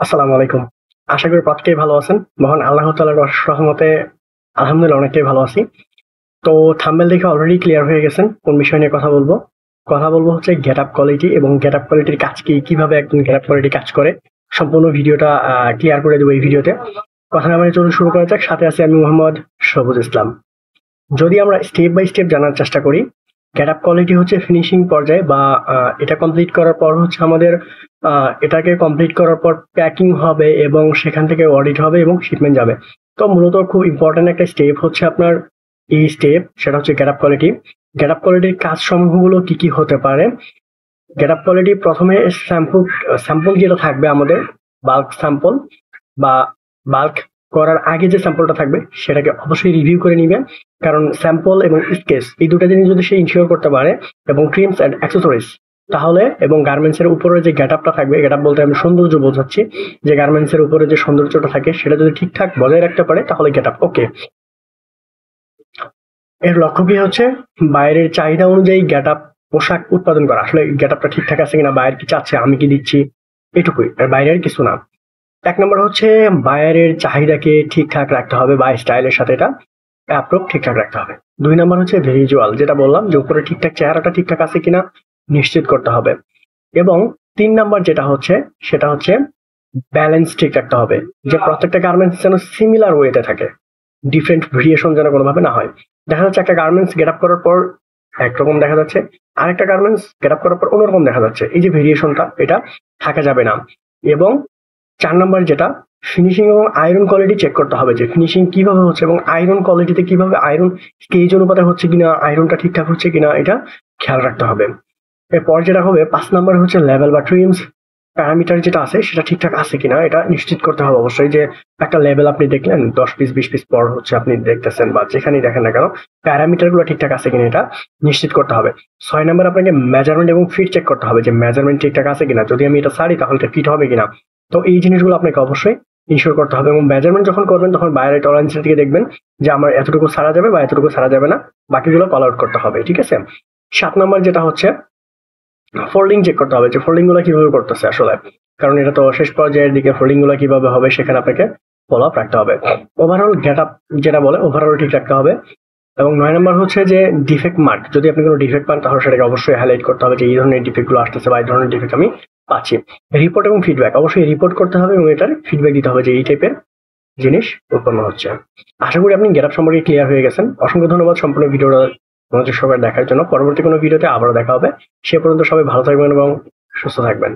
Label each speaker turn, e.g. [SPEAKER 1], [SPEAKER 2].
[SPEAKER 1] আসসালামু আলাইকুম। আশা করি প্রত্যেকেই ভালো আছেন। মহান আল্লাহ তাআলার অশেষ রহমতে আলহামদুলিল্লাহ অনেকটাই ভালো আছি। তো থাম্বনেল দেখে অলরেডি ক্লিয়ার হয়ে গেছেন কোন বিষয় নিয়ে কথা বলবো। কথা বলবো হচ্ছে গেটআপ কোয়ালিটি এবং গেটআপ কোয়ালিটির কাজ কি, কিভাবে একজন গেটআপ কোয়ালিটি কাজ করে। সম্পূর্ণ ভিডিওটা ক্লিয়ার করে দেবো এই ভিডিওতে। কথা না বাড়িয়ে চলুন শুরু করা যাক। সাথে আছি আমি মোহাম্মদ সবুজ ইসলাম। যদি আমরা স্টেপ বাই স্টেপ জানার চেষ্টা করি, গেটআপ কোয়ালিটি হচ্ছে ফিনিশিং পর্যায়ে বা এটা কমপ্লিট করার পর হচ্ছে আমাদের এটাকে কমপ্লিট করার পর প্যাকিং হবে এবং সেখান থেকে অডিট হবে এবং শিপমেন্ট যাবে। তো মূলত খুব ইম্পর্টেন্ট একটা স্টেপ হচ্ছে আপনার এই স্টেপ, সেটা হচ্ছে গেটআপ কোয়ালিটি। গেটআপ কোয়ালিটির কাজ সমূহগুলো কি কি হতে পারে? গেটআপ কোয়ালিটি প্রথমে স্যাম্পল স্যাম্পল যেটা থাকবে আমাদের, বাল্ক স্যাম্পল বা বাল্ক করার আগে যে স্যাম্পলটা থাকবে সেটাকে অবশ্যই রিভিউ করে নিবেন। কারণ স্যাম্পল এবং স্কেচ এই দুটো জিনিস যদি সে ইনশিওর করতে পারে এবং ট্রিমস অ্যান্ড অ্যাক্সেসরিজ, তাহলে এবং গার্মেন্টস এর উপরে যে গেটআপটা থাকবে, গেটআপ বলতে আমি সৌন্দর্য বোঝাচ্ছি, যে গার্মেন্টস এর উপরে যে সৌন্দর্যটা থাকে সেটা যদি ঠিকঠাক বজায় রাখতে পারে তাহলে গেটআপ ওকে। এর লক্ষ্য কি হচ্ছে? বাইরের চাহিদা অনুযায়ী গেটআপ পোশাক উৎপাদন করা। আসলে গেটআপটা ঠিকঠাক আছে কিনা, বাইরে কি চাচ্ছে, আমি কি দিচ্ছি, এটুকুই, আর বাইরের কিছু না। এক নম্বর হচ্ছে বাইরের চাহিদাকে ঠিকঠাক রাখতে হবে বা স্টাইলের সাথে এটা অ্যাপ্রোপ ঠিকঠাক রাখতে হবে। দুই নম্বর হচ্ছে ভিজুয়াল, যেটা বললাম যে উপরে ঠিকঠাক চেহারাটা ঠিকঠাক আছে কিনা নিশ্চিত করতে হবে। এবং তিন নাম্বার যেটা হচ্ছে সেটা হচ্ছে ব্যালেন্স ঠিক রাখতে হবে, যে প্রত্যেকটা গার্মেন্টস যেন সিমিলার ওয়েতে থাকে, ডিফারেন্ট ভেরিয়েশন যেন কোনোভাবে না হয়। দেখা যাচ্ছে একটা গার্মেন্টস গেট আপ করার পর একরকম দেখা যাচ্ছে, আরেকটা গার্মেন্টস গেট আপ করার পর অন্যরকম দেখা যাচ্ছে। এই যে ভেরিয়েশনটা, এটা থাকা যাবে না। এবং চার নাম্বার যেটা, ফিনিশিং এবং আয়রন কোয়ালিটি চেক করতে হবে, যে ফিনিশিং কিভাবে হচ্ছে এবং আয়রন কোয়ালিটিতে কিভাবে, আয়রন স্টেজ অনুপাতে হচ্ছে কিনা, আয়রনটা ঠিকঠাক হচ্ছে কিনা, এটা খেয়াল রাখতে হবে। এরপর যেটা হবে ৫ নাম্বার হচ্ছে লেভেল বা ট্রিমস প্যারামিটার যেটা আছে সেটা ঠিকঠাক আছে কিনা এটা নিশ্চিত করতে হবে অবশ্যই। যে একটা লেভেল আপনি দেখলেন ১০ পিস ২০ পিস পর হচ্ছে আপনি দেখতেছেন বা যেখানেই দেখেন না কেন, প্যারামিটার গুলো ঠিকঠাক আছে কিনা এটা নিশ্চিত করতে হবে। ৬ নাম্বার আপনাকে মেজারমেন্ট এবং ফিট চেক করতে হবে, যে মেজারমেন্ট ঠিকঠাক আছে কিনা, যদি আমি এটা ছাড়ি তাহলে এটা ফিট হবে কিনা। তো এই জিনিসগুলো আপনাকে অবশ্যই ইনশিওর করতে হবে। এবং মেজারমেন্ট যখন করবেন তখন বাইরের টলারেন্সের দিকে দেখবেন যে আমার এতটুকু ছাড়া যাবে বা এতটুকু ছাড়া যাবে না, বাকিগুলো কল আউট করতে হবে। ঠিক আছে। ৭ নাম্বার যেটা হচ্ছে ফোল্ডিং চেক করতে হবে, যে ফোল্ডিং গুলো কিভাবে করতেছে আসলে, কারণ এটা তো শেষ পর্যায়ের দিকে ফোল্ডিং গুলো কিভাবে হবে সেখানে আপনাকে ফলো আপ রাখতে হবে। ওভারঅল গেট আপ যেটা বলে ওভারঅল ঠিক রাখতে হবে। এবং ৯ নাম্বার হচ্ছে যে ডিফেক্ট মার্ক, যদি আপনি কোনো ডিফেক্ট পান তাহলে সেটাকে অবশ্যই হাইলাইট করতে হবে, যে এই ধরনের ডিফেক্ট গুলো আসতেছে বা এই ধরনের ডিফেক্ট আমি পাচ্ছি। রিপোর্ট এবং ফিডব্যাক অবশ্যই রিপোর্ট করতে হবে এবং এটার ফিডব্যাক দিতে হবে যে এই টাইপের জিনিস উৎপন্ন হচ্ছে। আশা করি আপনি গেট আপ সম্পর্কে ক্লিয়ার হয়ে গেছেন। অসংখ্য ধন্যবাদ সম্পূর্ণ ভিডিওটা মনোযোগ সহকারে দেখার জন্য। পরবর্তী কোনো ভিডিওতে আবারও দেখা হবে। সে পর্যন্ত সবাই ভালো থাকবেন এবং সুস্থ থাকবেন।